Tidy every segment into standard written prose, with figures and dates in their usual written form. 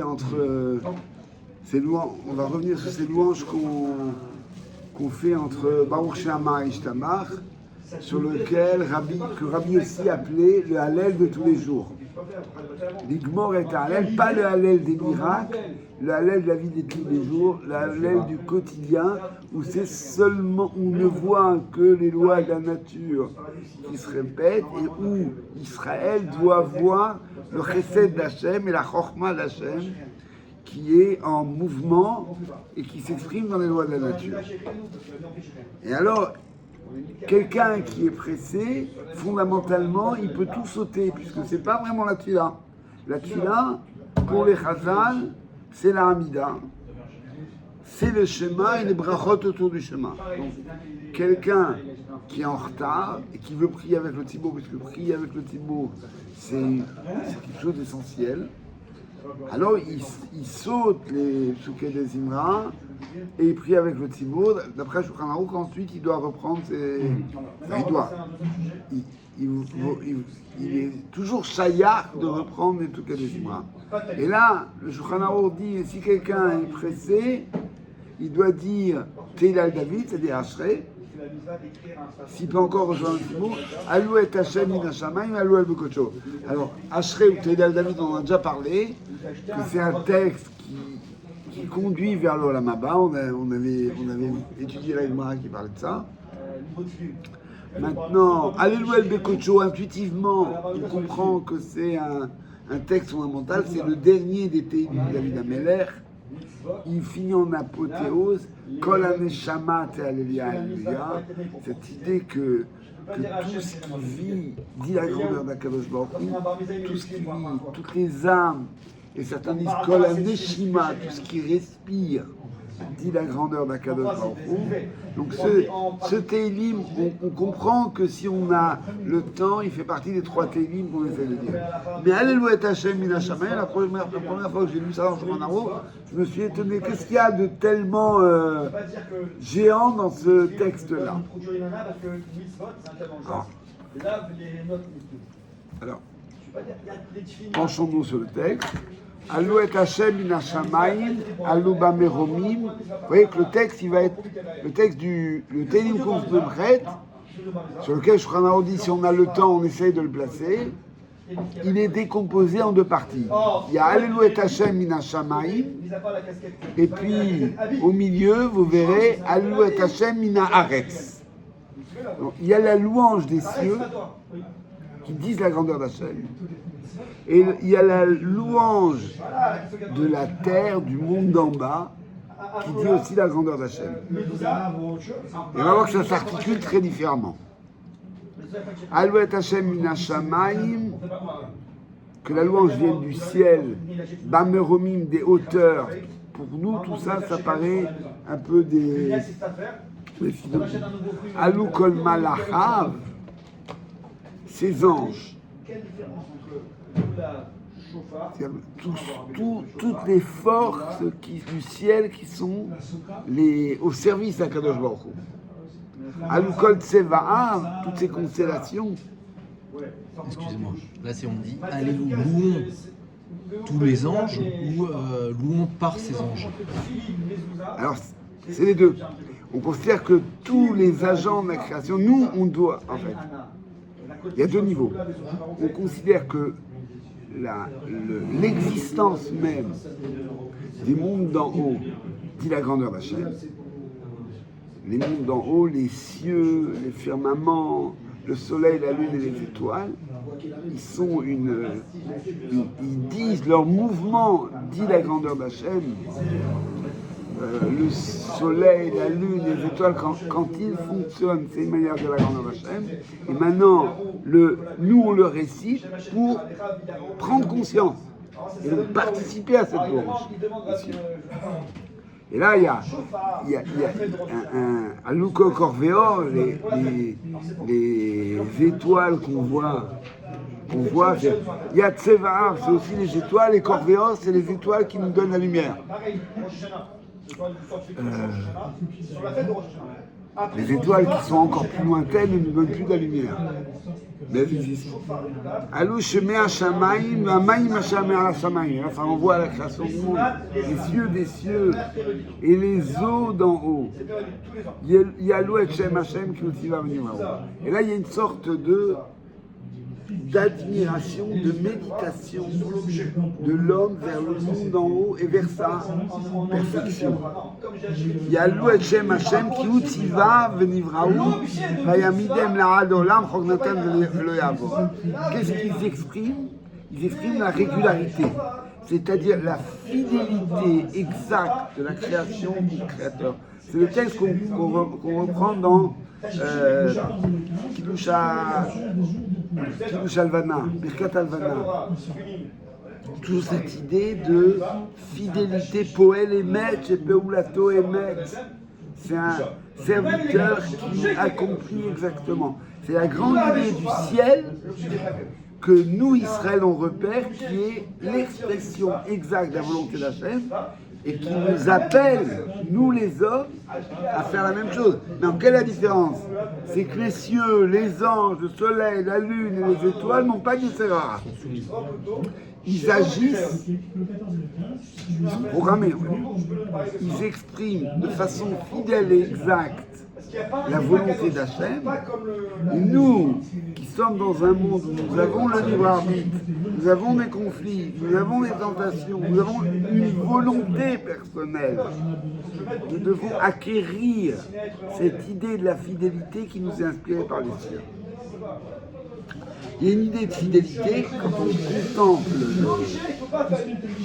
Entre ces louanges, on va revenir sur ces louanges qu'on fait entre Baruch She'amar et Ishtamar, sur lequel que Rabbi Yossi appelait le Hallel de tous les jours. L'Igmor est un Hallel, pas le Hallel des miracles, le Hallel de la vie de tous les jours, le Hallel du quotidien, où c'est seulement, où on ne voit que les lois de la nature qui se répètent et où Israël doit voir le chesed d'Hachem et la chorma d'Hachem qui est en mouvement et qui s'exprime dans les lois de la nature. Et alors, quelqu'un qui est pressé, fondamentalement, il peut tout sauter, puisque c'est pas vraiment la tfila. La tfila, pour les Chazal, c'est la Hamida, c'est le schéma et les brachot autour du schéma. Donc, quelqu'un qui est en retard et qui veut prier avec le Tzibour, puisque prier avec le Tzibour, c'est quelque chose d'essentiel, alors il saute les Psuké des Imra et il prie avec le Tzibour. D'après Shulchan Aruch, ensuite il doit reprendre ses... Il est toujours shayach de reprendre les Psuké des Imra. Et là, le Shulchan Aruch dit, si quelqu'un est pressé, il doit dire Teilal David, c'est-à-dire Ashrei. S'il peut encore rejoindre le mot, Alou et Hashem min hashamayim, Alou el bekocho. Alors, Ashrei ou Teilal David, on en a déjà parlé, que c'est un texte qui conduit vers l'Olam Haba. On avait étudié la Gemara qui parlait de ça. Maintenant, Alou el bekocho, intuitivement, on comprend que c'est un texte fondamental, c'est le dernier des Tehillim de David HaMelech. Il finit en apothéose, Kol HaNeshama Te'aleluya, Alléluia, cette idée que tout ce qui vit dit la grandeur d'Akadosh Baruch Hu, tout ce qui vit, toutes les âmes, et certains disent Kol HaNeshima, tout ce qui respire, dit la grandeur d'Akadosh Baruch Hu. Donc ce Tehillim, on comprend que si on a le temps, il fait partie des 3 Tehillim qu'on essaie de dire. Mais Alléluia et Hashem min hashamayim, la première fois que j'ai lu ça dans Shulchan Aruch, je me suis étonné. Qu'est-ce qu'il y a de tellement géant dans ce texte-là? Alors, penchons-nous sur le texte. Alou et Hashem min hashamayim, alou bameromim. Vous voyez que le texte, il va être le texte du Tehillim qu'on se prête, sur lequel Shulchan Aruch dit si on a le temps, on essaye de le placer. Il est décomposé en 2 parties. Il y a Alelu et Hashem min hashamayim, et puis au milieu, vous verrez Alelu et Hashem min haaretz. Donc, il y a la louange des cieux qui disent la grandeur d'Hachem. Et il y a la louange de la terre, du monde d'en bas, qui dit aussi la grandeur d'Hachem. Et on va voir que ça s'articule très différemment. Alou et Hashem min hashamayim, que la louange vienne du ciel, Bameromim, des hauteurs. Pour nous, tout ça, ça paraît un peu des Alou kol malachav, ces anges. Toutes les forces du ciel qui sont au service d'Akadosh Baruch Hu. Alou kol tseva'a, toutes ces constellations. Excusez-moi, là c'est on dit allez louons tous les anges ou louons par ces anges. Alors c'est les deux. On considère que tous les agents de la création, nous on doit en fait. Il y a 2 niveaux. On considère que l'existence même des mondes d'en haut dit la grandeur d'Hachem. Les mondes d'en haut, les cieux, les firmaments, le soleil, la lune et les étoiles, ils disent, leur mouvement dit la grandeur d'Hachem. Le soleil, la lune, les étoiles, quand ils fonctionnent, c'est une manière de la grandeur d'Hachem. Et maintenant, nous on le récite pour prendre conscience et donc participer à cette louange. Et là, il y a un Aluko Corvéor, les étoiles qu'on voit. Il y a Tseva'a, c'est aussi les étoiles, et Corvéor, c'est les étoiles qui nous donnent la lumière. Les étoiles qui sont encore plus lointaines ne nous donnent plus de la lumière. Mais elles existent. Alou Shemea Shamaim, Amaim Hashamea la Shamaim. Là, ça renvoie à la création du monde. Les cieux des cieux et les eaux d'en haut. Yalou et Shem Hashem qui va venir là-haut. Et là, il y a une sorte d'admiration, de méditation de l'homme vers le monde d'en haut et vers sa perfection. Yalou et Shem Hashem ki utziva venivraou vayamidem la'ad olam chok natan velo yavor. Qu'est-ce qu'ils expriment? Ils expriment la régularité, c'est-à-dire la fidélité exacte de la création du Créateur. C'est le texte qu'on reprend dans Kiddush Alvana, Birkat Alvana. Toujours cette idée de fidélité, Poel Emet, et Peulato Emet. C'est un serviteur qui accomplit exactement. C'est la grande idée du ciel que nous, Israël, on repère, qui est l'expression exacte de la volonté d'Hachem et qui nous appelle, nous les hommes, à faire la même chose. Mais quelle est la différence? C'est que les cieux, les anges, le soleil, la lune et les étoiles n'ont pas d'Isra. Ils agissent, ils sont programmés, ils expriment de façon fidèle et exacte la volonté d'Hachem. Nous, qui sommes dans un monde où nous avons le libre arbitre, nous avons des conflits, nous avons des tentations, nous avons une volonté personnelle. Nous devons acquérir cette idée de la fidélité qui nous est inspirée par les cieux. Il y a une idée de fidélité quand on contemple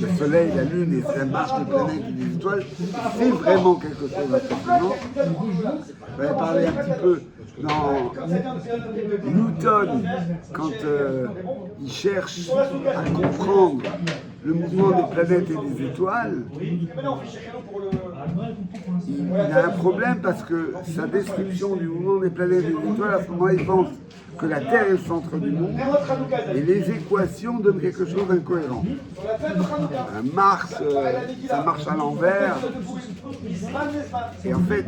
le soleil, la lune et la marche des planètes et des étoiles, c'est vraiment quelque chose d'impressionnant. On va parler un petit peu dans Newton, quand il cherche à comprendre le mouvement des planètes et des étoiles, il a un problème parce que sa description du mouvement des planètes et des étoiles, à ce moment-là, il pense que la Terre est le centre du monde et les équations donnent quelque chose d'incohérent. Mars, ça marche à l'envers. Et en fait,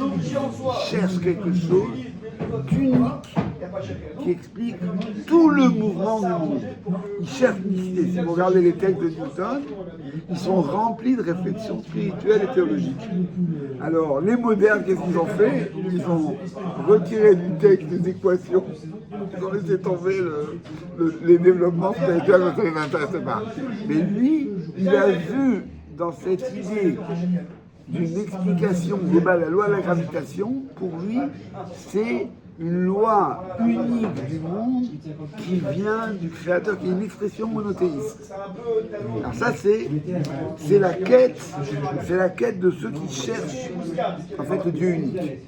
il cherche quelque chose d'unique qui explique tout le mouvement du monde. Il cherche l'unicité. Si vous regardez les textes de Newton, ils sont remplis de réflexions spirituelles et théologiques. Alors, les modernes, qu'est-ce qu'ils ont fait? Ils ont retiré du texte des équations, ils ont laissé tomber les développements spirituels, ça ne les intéresse pas. Mais lui, il a vu dans cette idée d'une explication globale à la loi de la gravitation, pour lui, c'est une loi unique du monde qui vient du Créateur, qui est une expression monothéiste. Alors ça, c'est la quête de ceux qui cherchent en fait le Dieu unique.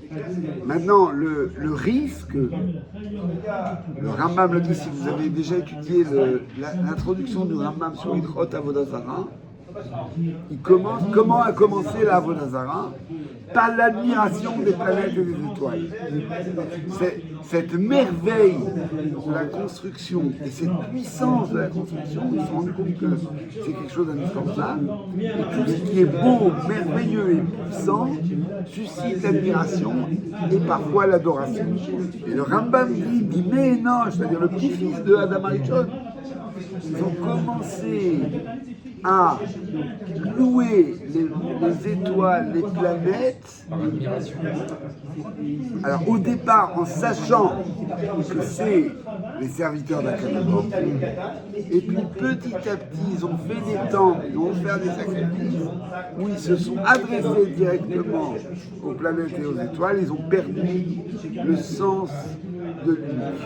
Maintenant, le risque, le Rambam le dit, si vous avez déjà étudié l'introduction du Rambam sur Ilchot Avodah Zarah, comment a commencé la Avodah Zarah? Par l'admiration des planètes et des étoiles. Cette merveille de la construction et cette puissance de la construction, ils se rendent compte que c'est quelque chose d'indispensable. Et tout ce qui est beau, merveilleux et puissant suscite l'admiration et parfois l'adoration. Et le Rambam dit mais non, c'est-à-dire le petit-fils de Adam Arishon, ils ont commencé à louer les étoiles, les planètes. Alors au départ, en sachant que c'est les serviteurs d'Akadosh, et puis petit à petit, ils ont fait des temples, ils ont fait des sacrifices, où ils se sont adressés directement aux planètes et aux étoiles, ils ont perdu le sens de l'unique.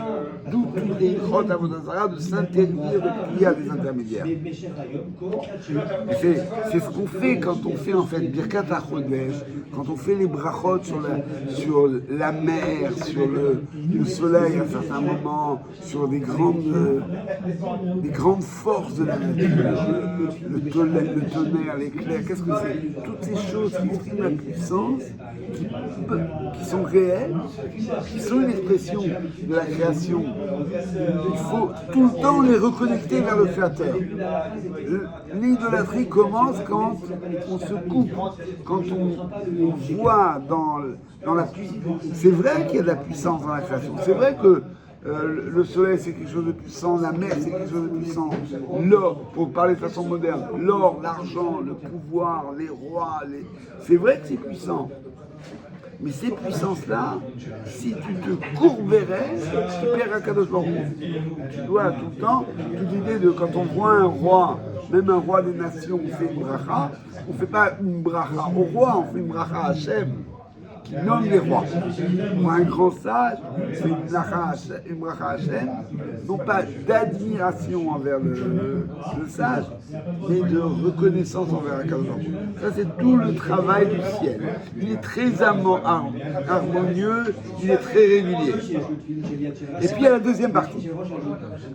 D'où toutes les Ilchot Avodah Zarah de s'interdire de prier à des intermédiaires. C'est ce qu'on fait quand on fait en fait Birkat HaChodesh, quand on fait les brachot sur la mer, sur le soleil à un certain moment, sur des grandes forces de la nature, le tonnerre, l'éclair, qu'est-ce que c'est? Toutes ces choses qui expriment la puissance, qui sont réelles, qui sont une expression de la création. Il faut tout le temps les reconnecter vers le Créateur. L'idolâtrie commence quand on se coupe, quand on voit dans la puissance. C'est vrai qu'il y a de la puissance dans la création. C'est vrai que le soleil c'est quelque chose de puissant, la mer c'est quelque chose de puissant, l'or, pour parler de façon moderne, l'or, l'argent, le pouvoir, les rois, c'est vrai que c'est puissant. Mais ces puissances-là, si tu te courberais, tu perds Akadosh Baruch Hu. Tu dois tout le temps, toute l'idée de quand on voit un roi, même un roi des nations, on fait une bracha, on ne fait pas une bracha au roi, on fait une bracha à Hachem, qui nomme les rois. Pour un grand sage, c'est une bracha Hachem, non pas d'admiration envers le sage, mais de reconnaissance envers Akadosh Baruch Hu. Ça, c'est tout le travail du ciel. Il est très harmonieux, il est très régulier. Et puis il y a la deuxième partie.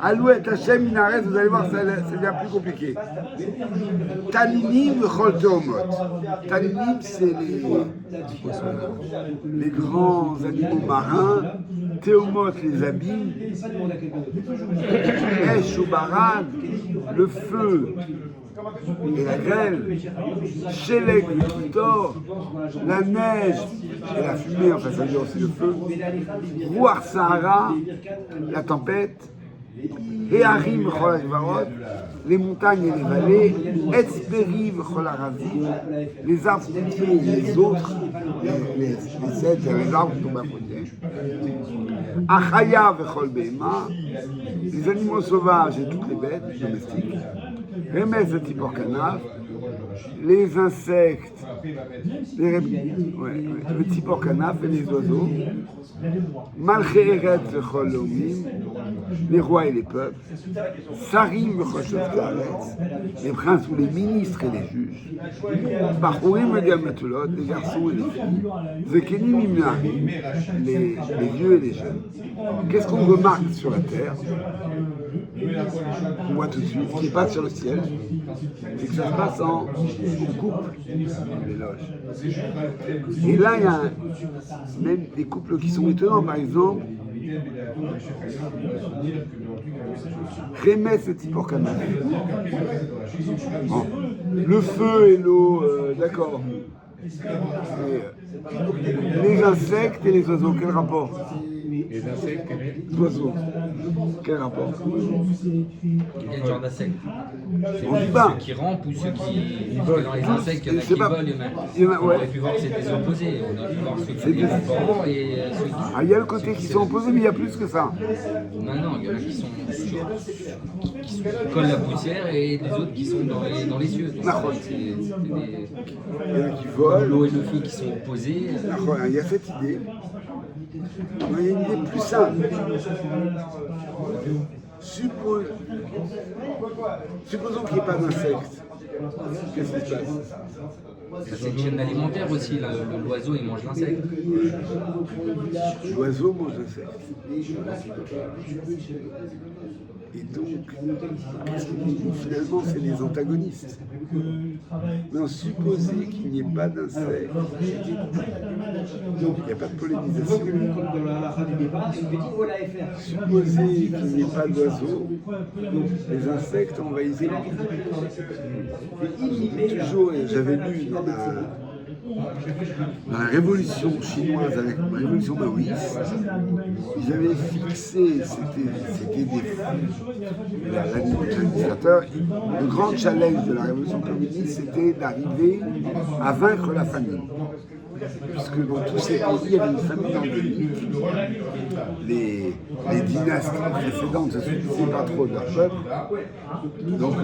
Alouet Hachem Minaret, vous allez voir, c'est bien plus compliqué. Taninim Chol Teomot. Taninim, c'est les grands animaux marins, Théomot les abîmes, Esh ou Barad, le feu et la grêle, Shélek le Kitor, la neige et la fumée, enfin ça veut dire aussi le feu, Ruach Sahara, la tempête, et Harim Chol les montagnes et les vallées, Etzperiv Chol Harazim, les arbres fruitiers et les autres, les cèdres et les arbres qui tombent à côté, Achaya Vechol Behema, les animaux sauvages et toutes les bêtes domestiques, Remes et Tipor Kanaf, les insectes, le Tipor Kanaf et les oiseaux, Malché Eret Vechol Lomim, les rois et les peuples, Sarim Vechol les princes ou les ministres et les juges, Bachurim et Gamatulot, les garçons et les filles, Zekenim Imnarim, les vieux et les jeunes. Qu'est-ce qu'on remarque sur la terre? On voit tout de suite, ce qui n'est pas sur le ciel, c'est que ça se passe en couple, l'éloge. Et là, il y a même des couples qui sont étonnants, par exemple, Rémès et Tipor Kanaf. Bon. Le feu et l'eau, d'accord. Les insectes et les oiseaux, quel rapport? Les insectes et les oiseaux, quel rapport? Quel genre d'insectes? On dit pas. Ceux qui rampent ou ceux qui volent? Dans les insectes, il y en a qui volent, on aurait pu voir que c'est des opposés. On aurait pu voir ceux qui volent et ceux qui... Ah, il y a le côté qui sont opposés, mais il y a plus que ça. Non, il y en a qui sont qui collent la poussière et des autres qui sont dans les cieux. Donc, il y en a qui volent. L'eau et le feu qui sont opposés. Il y a cette idée. Il y a une idée plus simple. Supposons qu'il n'y ait pas d'insectes. Qu'est-ce qui se passe? C'est une chaîne alimentaire aussi, là. L'oiseau il mange l'insecte. L'oiseau mange l'insecte. Et donc, finalement, c'est les antagonistes. Mais supposer qu'il n'y ait pas d'insectes, il n'y a pas de pollinisation. Supposer qu'il n'y ait pas d'oiseaux, les insectes envahissent l'environnement. Toujours, j'avais lu dans la révolution chinoise, avec la révolution maoïste, ils avaient fixé, c'était l'administrateur, le grand challenge de la révolution communiste, c'était d'arriver à vaincre la famine. Puisque dans tous ces pays, il y avait une famine endémique. Les dynasties précédentes ne se souciaient pas trop de leur peuple. Donc,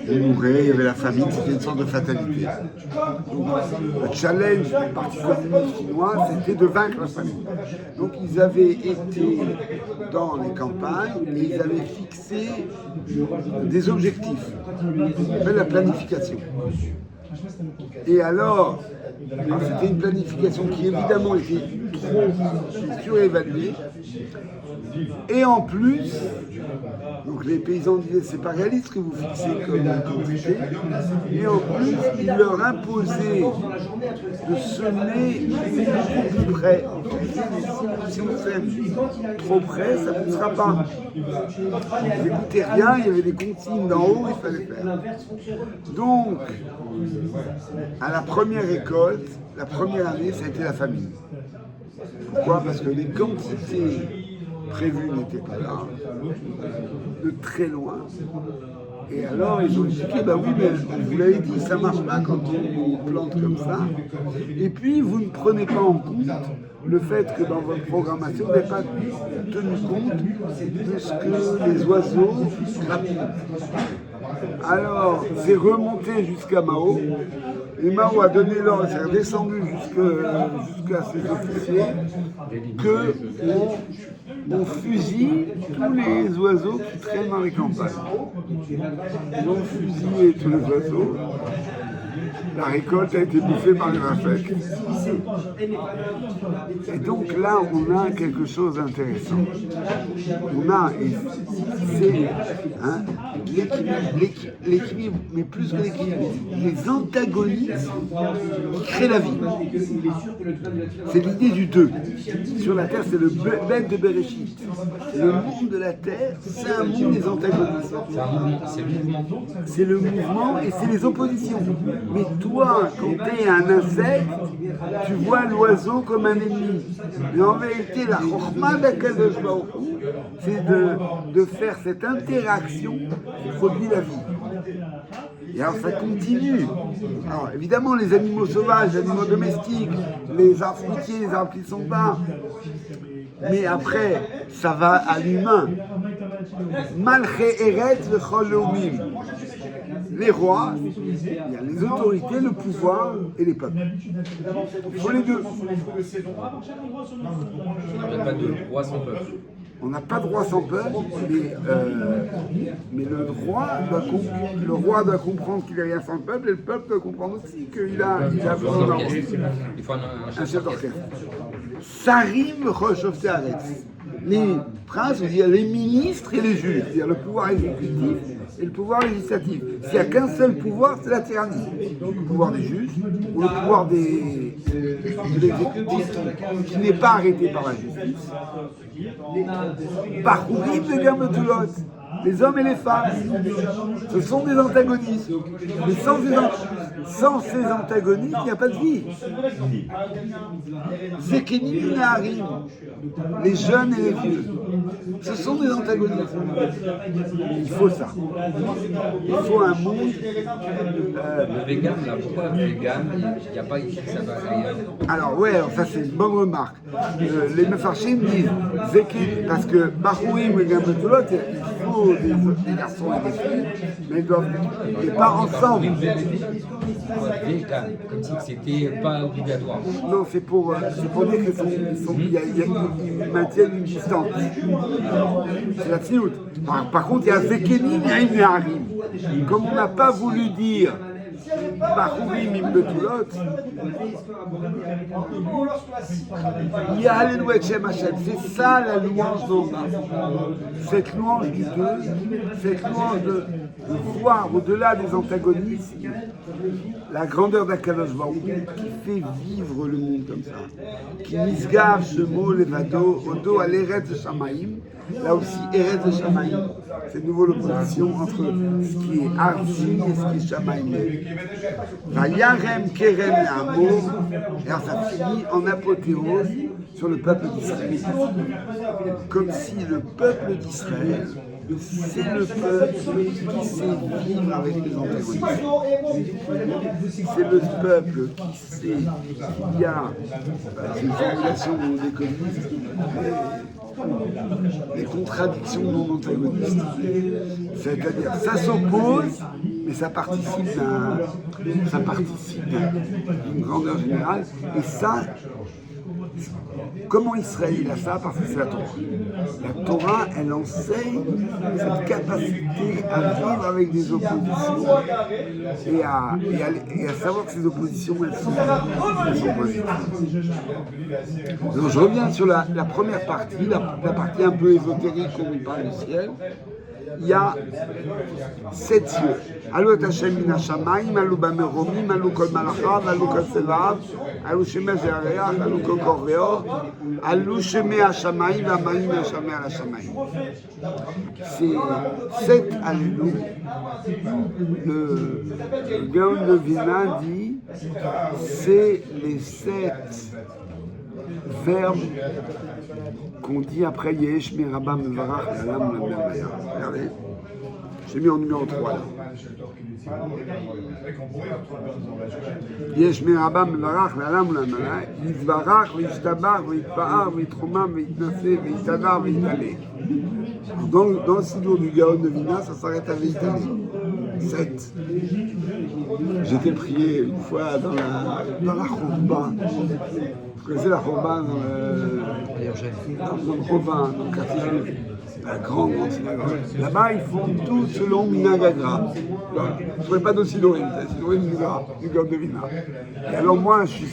ils mouraient, il y avait la famine, c'était une sorte de fatalité. Donc, le challenge du Parti communiste chinois, c'était de vaincre la famine. Donc, ils avaient été dans les campagnes et ils avaient fixé des objectifs. On appelle la planification. Et alors c'était une planification qui évidemment était trop surévaluée. Et en plus, donc les paysans disaient c'est pas réaliste ce que vous fixez comme quantité. Et en plus, ils leur imposaient de semer beaucoup plus près. Si on sème trop près, ça ne poussera pas. Ils n'écoutaient rien, il y avait des consignes d'en haut, il fallait faire. Donc, à la première récolte, la première année, ça a été la famine. Pourquoi? Parce que les quantités prévues n'étaient pas là, de très loin. Et alors ils ont expliqué, bah oui, mais vous l'avez dit, ça ne marche pas quand on plante comme ça. Et puis vous ne prenez pas en compte le fait que dans votre programmation, vous n'avez pas tenu compte de ce que les oiseaux grappillent. Alors, c'est remonté jusqu'à Mao, et Mao a donné l'ordre, c'est redescendu jusqu'à ses officiers, qu'on fusille tous les oiseaux qui traînent dans les campagnes. Ils ont fusillé tous les oiseaux. La récolte a été bouffée par les insectes. Et donc là, on a quelque chose d'intéressant. On a, c'est l'équilibre, mais plus que l'équilibre, les antagonismes qui créent la vie. C'est l'idée du deux. Sur la Terre, c'est le bête de Bereshit. Le monde de la Terre, c'est un monde des antagonismes. C'est le mouvement et c'est les oppositions. Mais toi, quand tu es un insecte, tu vois l'oiseau comme un ennemi. Mais en vérité, la chorma d'Akadosh Baruch Hu, c'est de faire cette interaction qui produit la vie. Et alors ça continue. Alors évidemment, les animaux sauvages, les animaux domestiques, les arbres fruitiers, les arbres qui ne sont pas. Mais après, ça va à l'humain. Malché Eretz v'chol leumim. Les rois, il y a les autorités, le pouvoir et les peuples. Il faut les deux. Il n'y a pas de roi sans peuple. On n'a pas de roi sans peuple, mais le roi doit comprendre qu'il n'y a rien sans le peuple, et le peuple doit comprendre aussi qu'il a besoin d'un Il faut un chef d'orchestre. Sarim Rochofte Aretz. Les princes, c'est-à-dire les ministres et les juges, c'est-à-dire le pouvoir exécutif et le pouvoir législatif. S'il n'y a qu'un seul pouvoir, c'est la tyrannie. Le pouvoir des juges ou le pouvoir de l'exécutif qui n'est pas arrêté par la justice. Par Ourim de Gametulot, les hommes et les femmes, ce sont des antagonistes. Mais sans ces antagonistes, il n'y a pas de vie. Zekenim Naharim, les jeunes et les vieux, ce sont des antagonistes. Il faut ça. Il faut un monde. Le vegan, là, pourquoi vegan, il n'y a pas écrit ça ailleurs? Alors ouais, alors ça c'est une bonne remarque. Les mefarchim disent Zekenim, parce que Bahouim et Gametulot, il faut des garçons et des filles, mais ils doivent pas ensemble. Vegan, comme si c'était pas obligatoire. Non, c'est pour dire qu'ils maintiennent une distance. C'est la tziout. Par contre, il y a Zekenim et un Naharim. Comme on n'a pas voulu dire Bahourim im betulot, Yahalelu et Shem Hashem. C'est ça la louange d'en bas. Cette louange du deux, cette louange de voir au-delà des antagonistes la grandeur d'Akadosh Baruch Hu qui fait vivre le monde comme ça. Qui misgave ce mot levado, odo à l'Eretz de Shamaïm. Là aussi, Eretz de Shamaïm, c'est de nouveau l'opposition entre ce qui est Arzi et ce qui est Shamaïm. Vayarem Kerem Namo, et alors ça finit en apothéose sur le peuple d'Israël. Comme si le peuple d'Israël, c'est le peuple qui sait vivre avec les antagonistes. C'est le peuple qui sait qu'il y a une formulation des communistes, des contradictions non antagonistes. C'est-à-dire, ça s'oppose, mais ça participe d'une grandeur générale. Et ça, comment Israël il a ça? Parce que c'est la Torah. La Torah, elle enseigne cette capacité à vivre avec des oppositions et à savoir que ces oppositions, elles sont positives. Donc je reviens sur la première partie, la partie un peu ésotérique où on parle du ciel. Il y a 7 cieux. Alou et Hashem min hashamayim, alou bameromim, alou kol malachav, alou kol selav, alou shemesh ve'areach, alou kol korveor, alou shemei hashamayim, v'amayim hashamei al hashamayim. C'est 7 alléluia. Le Gaon de Vilna dit c'est les 7 verbes qu'on dit après Yesh Mirabam Mevarach Lalam Lamaya. Regardez, j'ai mis en numéro 3 là. Yesh Mirabam Mevarach Lalam Lamaya. Yizvarach, Vishtabar, Vitpaar, Vitromam, Vitnase, Vitadar, Vitale. Dans le sidour du Gaon de Vilna, ça s'arrête à Vitale. 7. J'étais prié une fois dans la Chorba. Vous connaissez la Chorba dans le Chorba, dans le quartier juif, la grande synagogue. Là-bas, ils font tout selon Minagagra. Je ne ferai pas de Sidorim du Gaon de Vilna. Et alors moi, je suis...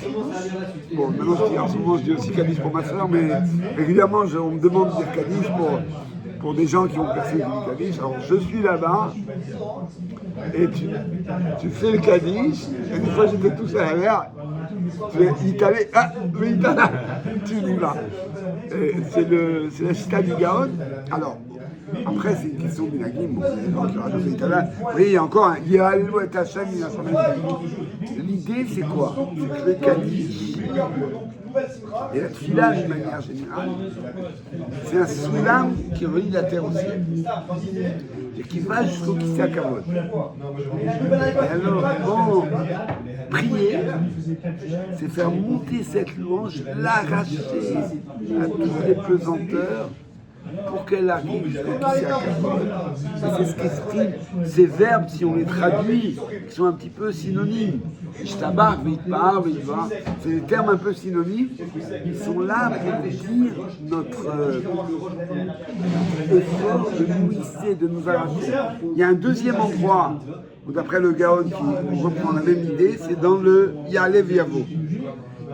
Bon, maintenant, en ce moment, je dis aussi Kaddish pour ma soeur, mais régulièrement, on me demande de dire Kaddish pour des gens qui ont percé le Kaddish. Alors, je suis là-bas, et tu fais le Kaddish, et une fois, j'étais tout seul à l'air. Italien, tu dis là. C'est la chita du Gaon. Alors, après, c'est une question de Minagim. Oui, il y a encore un Yalou et Hachem. L'idée, c'est quoi? C'est que le Kaddish et la Tfila, d'une manière générale, c'est un soulam qui relie la terre au ciel et qui va jusqu'au Kisei HaKavod. Et alors, prier, c'est faire monter cette louange, l'arracher à toutes les pesanteurs pour qu'elle arrive jusqu'au Kisei HaKavod. C'est ce qu'expriment ces verbes, si on les traduit, qui sont un petit peu synonymes. Ishtabar, Vitpar, Vitva, c'est des termes un peu synonymes. Ils sont là pour dire notre effort de nous hisser, de nous arracher. Il y a un deuxième endroit où, d'après le Gaon, qui reprend la même idée, c'est dans le Yale Veyavo.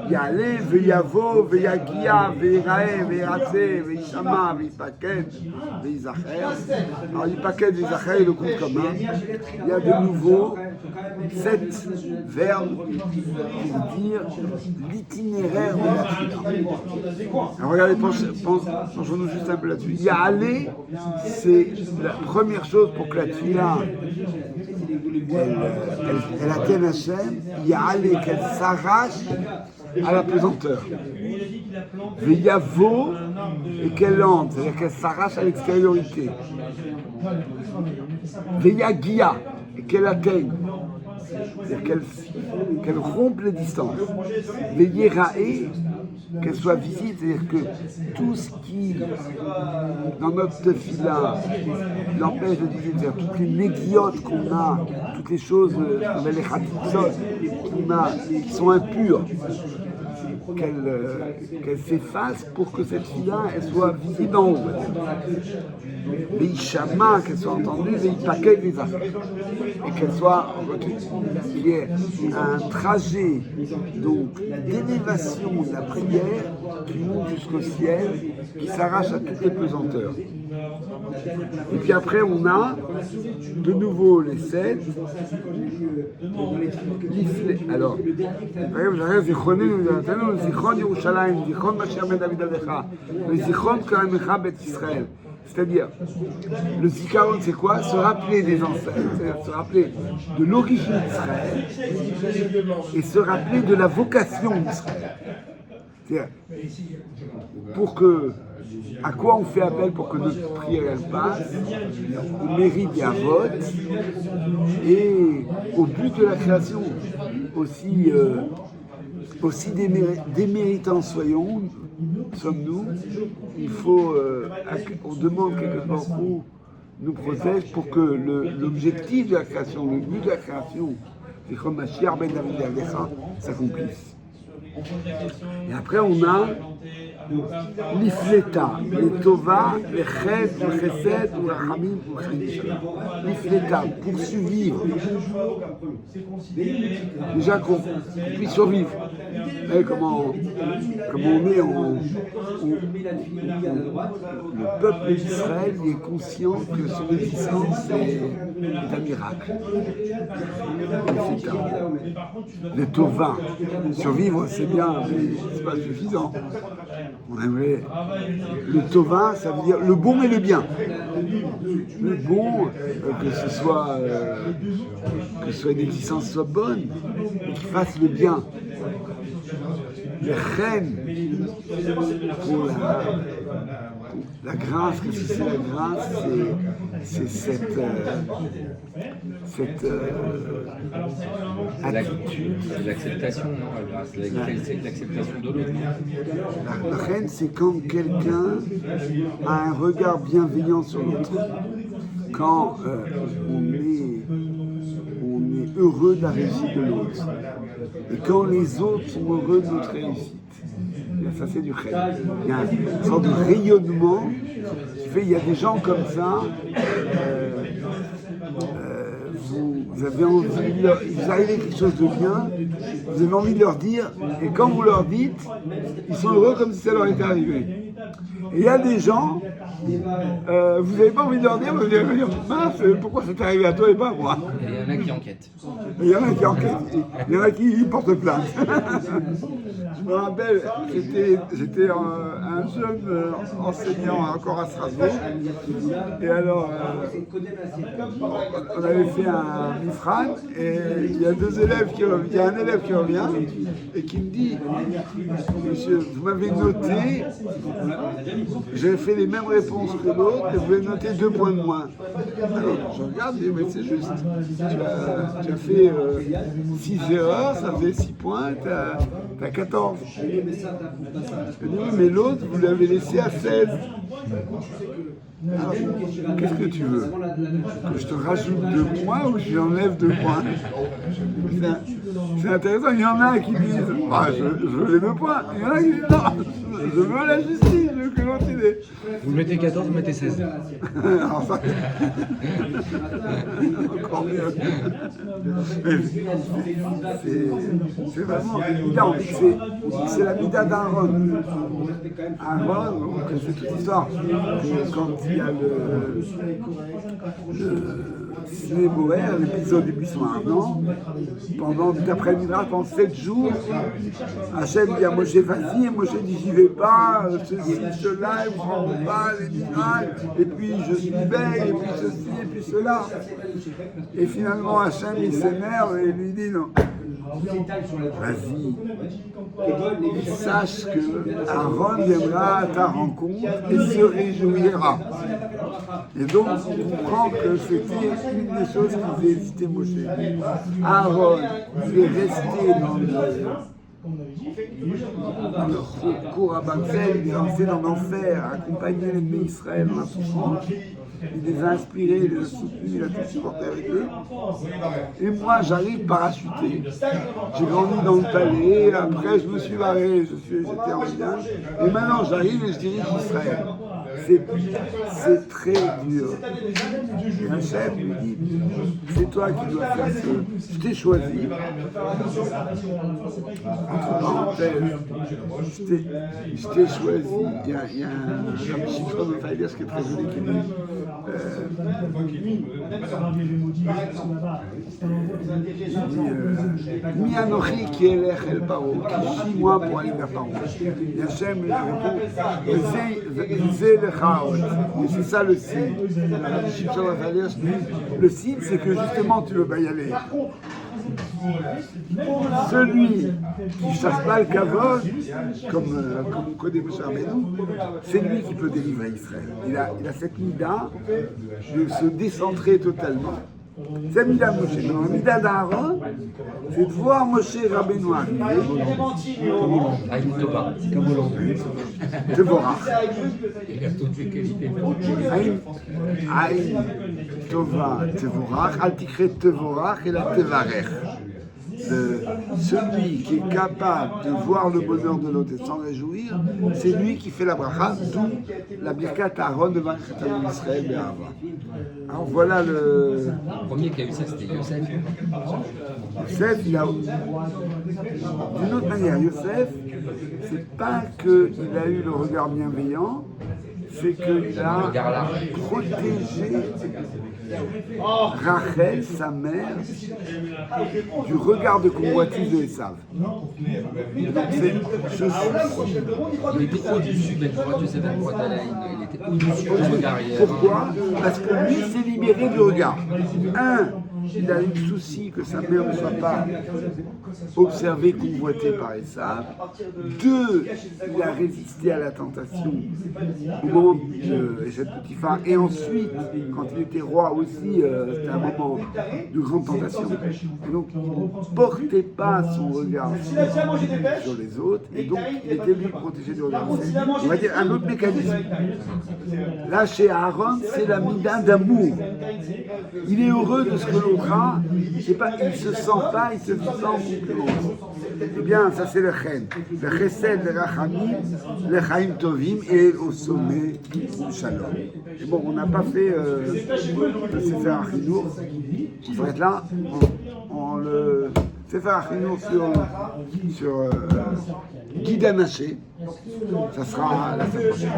Yale, Veyavo, Veyagia, Veyrae, Veyaratse, Veyshama, Veypaked, Veyzacher. Alors, Veypaked, Veyzacher est le compte commun. Il y a de nouveau 7 verbes pour dire l'itinéraire de la Tfila. Alors, regardez, penchons-nous juste un peu là-dessus. Yale, c'est la première chose pour que la Tfila elle atteigne Hachem. Yale, qu'elle s'arrache à la pesanteur. Veyavo, et qu'elle entre, c'est-à-dire qu'elle s'arrache à l'extériorité. Veyagia, et qu'elle atteigne, c'est-à-dire qu'elle rompe les distances. Veyerae, qu'elle soit visible, c'est-à-dire que tout ce qui, dans notre tefila, l'empêche de dire, c'est-à-dire toutes les négiotes qu'on a, toutes les choses, qu'on appelle les khatitsot, qu'on a, qui sont impures, qu'elle s'efface pour que cette fille-là, elle soit visible en haut. Les ishama, qu'elle soit entendue, les paquets des affaires. Et qu'elle soit retenue. Il y a un trajet donc d'élévation de la prière qui monte jusqu'au ciel, qui s'arrache à toutes les pesanteurs. Et puis après, on a de nouveau les 7. Alors, c'est-à-dire, le zikaron, c'est quoi? Se rappeler des ancêtres, c'est-à-dire se rappeler de l'origine d'Israël et se rappeler de la vocation d'Israël. C'est-à-dire, à quoi on fait appel pour que notre prière elle passe, au mérite des avot et au but de la création. Aussi déméritants sommes-nous, il faut, on demande quelque chose nous protège pour que l'objectif de la création, le but de la création, c'est comme Mashiach ben David Alecha, s'accomplisse. Et après, on a l'ifleta, les tova, les ched, le chesed, ou la chamim, ou la chedisha. L'ifleta, pour survivre. Déjà qu'on puisse survivre. Vous voyez comment on est le peuple d'Israël il est conscient que son existence est un miracle. Le tova, survivre c'est bien, mais c'est pas suffisant. On aimerait. Le tova, ça veut dire le bon et le bien. Le bon, que ce soit une existence soit bonne, et qu'il fasse le bien. Le chen, pour la grâce, qu'est-ce que c'est la grâce? C'est cette attitude. C'est l'acceptation, non? La grâce, c'est l'acceptation de l'autre. La reine, c'est quand quelqu'un a un regard bienveillant sur l'autre. Quand on est heureux de la réussite de l'autre. Et quand les autres sont heureux de notre réussite. Ça, c'est du reine. Il y a une sorte de rayonnement qui fait, il y a des gens comme ça. Vous avez envie vous arrivez quelque chose de bien, vous avez envie de leur dire, et quand vous leur dites, ils sont heureux comme si ça leur était arrivé. Et il y a des gens, vous n'avez pas envie de leur dire, vous allez dire, mince, pourquoi c'est arrivé à toi et pas à moi? Et il y en a qui enquêtent. Il y en a qui enquêtent, il y en a qui portent plainte. Je me rappelle, j'étais un jeune enseignant encore à Strasbourg, et alors on avait fait un mifran, et il y a un élève qui revient et qui me dit, monsieur, vous m'avez noté, j'ai fait les mêmes réponses que l'autre, et vous avez noté 2 points de moins. Alors je regarde, je dis, mais c'est juste, tu as fait 6 erreurs, ça fait 6 points, tu as 14. Je dis, oui, mais l'autre, vous l'avez laissé à 16. Alors, qu'est-ce que tu veux? Que je te rajoute 2 points ou je lui enlève 2 points? C'est intéressant, il y en a qui disent je veux les 2 points, il y en a qui disent non, je veux la justice, je veux que l'autre il est. Vous mettez 14, vous mettez 16. Alors ça, encore mieux. C'est vraiment évident, c'est la mida d'Aaron. Aaron, c'est toute l'histoire. Quand il y a le Boer, l'épisode du buisson ardent, d'après le Midrash, pendant 7 jours, Hachem dit à Moshe, vas-y, et Moshe dit, j'y vais pas, ceci, cela, ils ne prendront pas les miracles, et puis je suis veille, et puis ceci, et puis cela. Et finalement, Hachem, il s'énerve et lui dit, non, vas-y, et sache que Aaron viendra à ta rencontre et se réjouira. Et donc, on comprend que c'était une des choses qui faisait hésiter Moshe. Aaron, il est resté dans le cours à Babel, il est resté dans l'enfer, accompagné l'ennemi Israël dans la souffrance. Il les a inspirés, il les a soutenus, il a tout supporté avec eux. Et moi, j'arrive parachuté. J'ai grandi dans le palais, après je me suis barré, j'étais en village. Et maintenant, j'arrive et je dirige Israël. C'est très dur. Et un chef lui dit, c'est toi qui dois faire ça. Je t'ai choisi. Entre parenthèses, je t'ai choisi. Il y a un chiffre de Faïdès qui est très joli qui dit Mi anochi ki elech el Paro, qui suis moi pour aller vers Paro. Et Hachem lui répond, et c'est ça le signe. Le signe, c'est que justement tu ne veux pas y aller. Celui qui ne cherche pas le kavod, comme on connaît Moshe Rabbeinu, c'est lui qui peut délivrer Israël. Il a cette mida de se décentrer totalement C'est Mida Moshe. Non, Mida d'Aaron, c'est de voir Moshe Rabbeinu arriver. Aïm Tova. Tevorach. Il a toutes les qualités. Aïm Tova Tevorach, Al Tikre Tevorach et la Tevarech. Celui qui est capable de voir le bonheur de l'autre et s'en réjouir, c'est lui qui fait la bracha, d'où la birkat Aaron devant Israël et Ava. Alors voilà le premier qui a eu ça, c'était Yosef. Yosef, il a d'une autre manière, Yosef, c'est pas qu'il a eu le regard bienveillant, c'est qu'il a protégé Rachel, sa mère, du regard de convoitise de Esav. Il était au-dessus de Yosef Ben Brodalaï, il était au-dessus du regard. Pourquoi? Parce que lui s'est libéré du regard. Il a eu le souci que sa mère ne soit pas observée, convoitée par Esav. 2, il a résisté à la tentation au moment de cette petite femme. Et ensuite, quand il était roi aussi, c'était un moment de grande tentation. Et donc, il ne portait pas son regard sur les autres. Et donc, il était lui protégé du regard. C'est, on va dire, un autre mécanisme. Là, chez Aaron, c'est la mida d'amour. Il est heureux de ce que l'autre a, c'est pas, il se sent pas, il se sent en concurrence. Eh bien, ça c'est le chen. Le chesed, le rachamim, le chaim tovim et au sommet, le shalom. Et bon, on n'a pas fait le Sefer Achinour. On va être là, on le Sefer Achinour sur Guy Danaché. Ça sera la semaine prochaine.